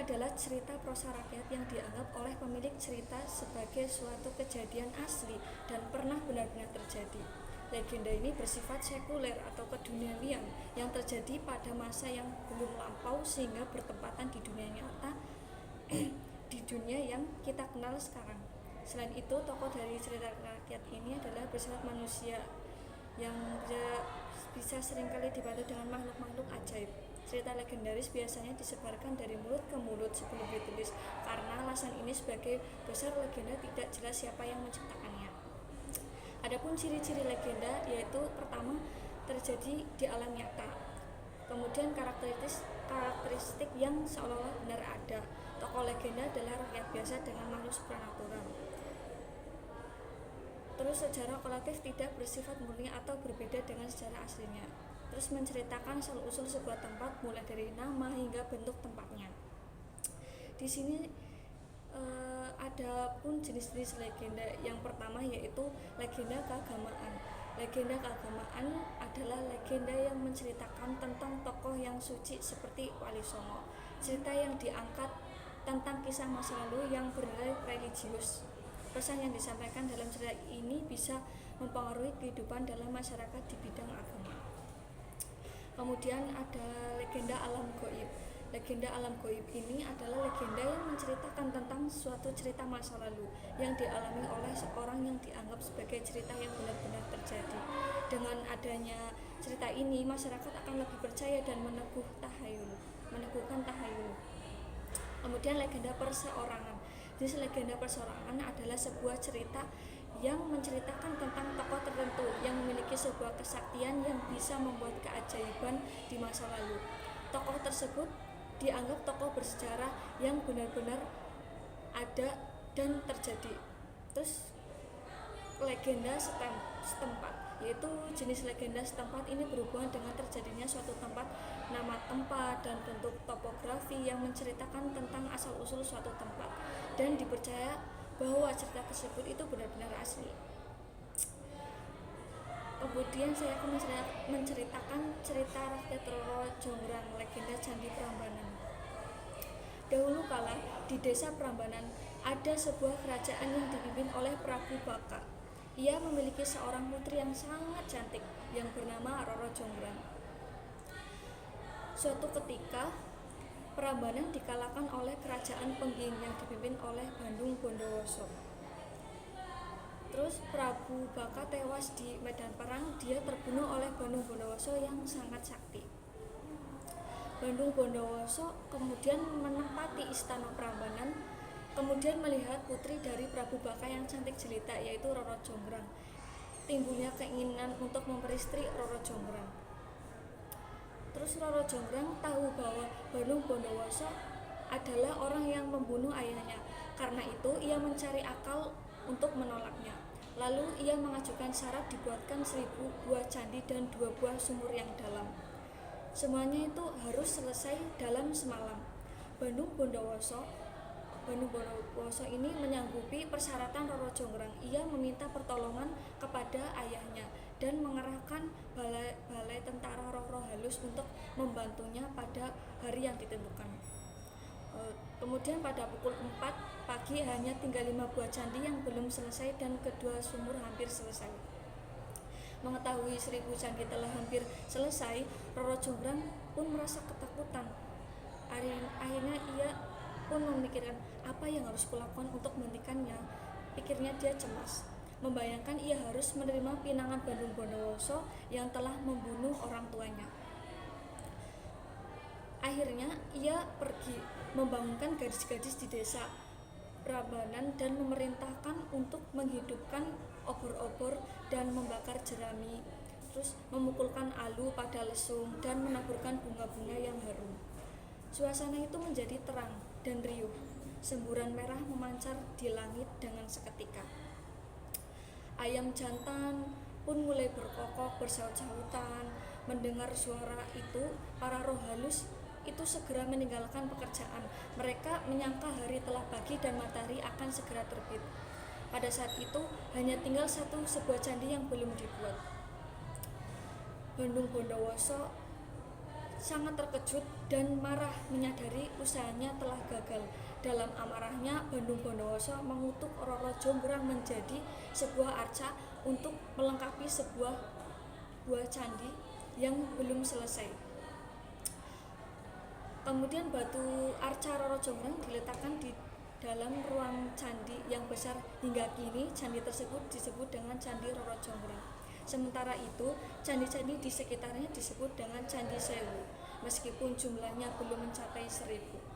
adalah cerita prosa rakyat yang dianggap oleh pemilik cerita sebagai suatu kejadian asli dan pernah benar-benar terjadi. Legenda ini bersifat sekuler atau keduniawian yang terjadi pada masa yang belum lampau sehingga bertempatan di dunia nyata di dunia yang kita kenal sekarang. Selain itu, tokoh dari cerita rakyat ini adalah bersifat manusia yang bisa seringkali dibantu dengan makhluk-makhluk ajaib. Cerita legendaris biasanya disebarkan dari mulut ke mulut sebelum ditulis, karena alasan ini sebagai dasar legenda tidak jelas siapa yang menciptakannya. Adapun ciri-ciri legenda yaitu pertama, terjadi di alam nyata. Kemudian karakteristik yang seolah-olah benar ada. Tokoh legenda adalah rakyat biasa dengan makhluk supranatural. Terus sejarah kolektif tidak bersifat murni atau berbeda dengan sejarah aslinya. Terus menceritakan asal-usul sebuah tempat mulai dari nama hingga bentuk tempatnya. Di sini ada pun jenis-jenis legenda. Yang pertama yaitu legenda keagamaan. Legenda keagamaan adalah legenda yang menceritakan tentang tokoh yang suci seperti Wali Songo. Cerita yang diangkat tentang kisah masa lalu yang bernilai religius. Pesan yang disampaikan dalam cerita ini bisa mempengaruhi kehidupan dalam masyarakat di bidang agama. Kemudian ada legenda alam gaib. Legenda alam gaib ini adalah legenda yang menceritakan tentang suatu cerita masa lalu yang dialami oleh seorang yang dianggap sebagai cerita yang benar-benar terjadi. Dengan adanya cerita ini, masyarakat akan lebih percaya dan meneguhkan tahayul. Kemudian legenda perseorangan. Jenis legenda perseorangan adalah sebuah cerita yang menceritakan tentang tokoh tertentu yang memiliki sebuah kesaktian yang bisa membuat keajaiban di masa lalu. Tokoh tersebut dianggap tokoh bersejarah yang benar-benar ada dan terjadi. Terus legenda setempat, yaitu jenis legenda setempat ini berhubungan dengan terjadinya suatu tempat, nama tempat dan bentuk topografi yang menceritakan tentang asal-usul suatu tempat dan dipercaya bahwa cerita tersebut itu benar-benar asli. Kemudian saya akan menceritakan cerita rakyat Roro Jonggrang, legenda Candi Prambanan. Dahulu kala di desa Prambanan ada sebuah kerajaan yang dipimpin oleh Prabu Baka. Ia memiliki seorang putri yang sangat cantik yang bernama Roro Jonggrang. Suatu ketika Prambanan dikalahkan oleh kerajaan Pengging yang dipimpin oleh Bandung Bondowoso. Terus Prabu Baka tewas di medan perang. Dia terbunuh oleh Bandung Bondowoso yang sangat sakti. Bandung Bondowoso kemudian menempati istana Prambanan, kemudian melihat putri dari Prabu Baka yang cantik jelita, yaitu Roro Jonggrang. Timbulnya keinginan untuk memperistri Roro Jonggrang. Terus Roro Jonggrang tahu bahwa Bandung Bondowoso adalah orang yang membunuh ayahnya. Karena itu ia mencari akal untuk menolaknya. Lalu ia mengajukan syarat dibuatkan 1000 buah candi dan 2 buah sumur yang dalam. Semuanya itu harus selesai dalam semalam. Bandung Bondowoso ini menyanggupi persyaratan Roro Jonggrang. Ia meminta pertolongan kepada ayahnya dan mengerahkan balai tentara roh-roh halus untuk membantunya pada hari yang ditentukan. Kemudian pada pukul 4 pagi hanya tinggal 5 buah candi yang belum selesai dan kedua sumur hampir selesai. Mengetahui 1000 candi telah hampir selesai, Roro Jonggrang pun merasa ketakutan. Akhirnya ia pun memikirkan apa yang harus kulakukan untuk menghentikannya. Pikirnya dia cemas, membayangkan ia harus menerima pinangan Bandung Bondowoso yang telah membunuh orang tuanya. Akhirnya ia pergi membangunkan gadis-gadis di desa Prambanan dan memerintahkan untuk menghidupkan obor-obor dan membakar jerami, terus memukulkan alu pada lesung dan menaburkan bunga-bunga yang harum. Suasana itu menjadi terang dan riuh. Semburan merah memancar di langit dengan seketika. Ayam jantan pun mulai berkokok bersaut-sautan. Mendengar suara itu, para roh halus itu segera meninggalkan pekerjaan. Mereka menyangka hari telah pagi dan matahari akan segera terbit. Pada saat itu hanya tinggal sebuah candi yang belum dibuat. Bandung Bondowoso sangat terkejut dan marah menyadari usahanya telah gagal. Dalam amarahnya, Bandung Bondowoso mengutuk Roro Jonggrang menjadi sebuah arca untuk melengkapi sebuah buah candi yang belum selesai. Kemudian batu arca Roro Jonggrang diletakkan di dalam ruang candi yang besar. Hingga kini candi tersebut disebut dengan Candi Roro Jonggrang. Sementara itu, candi-candi di sekitarnya disebut dengan Candi Sewu, meskipun jumlahnya belum mencapai 1000.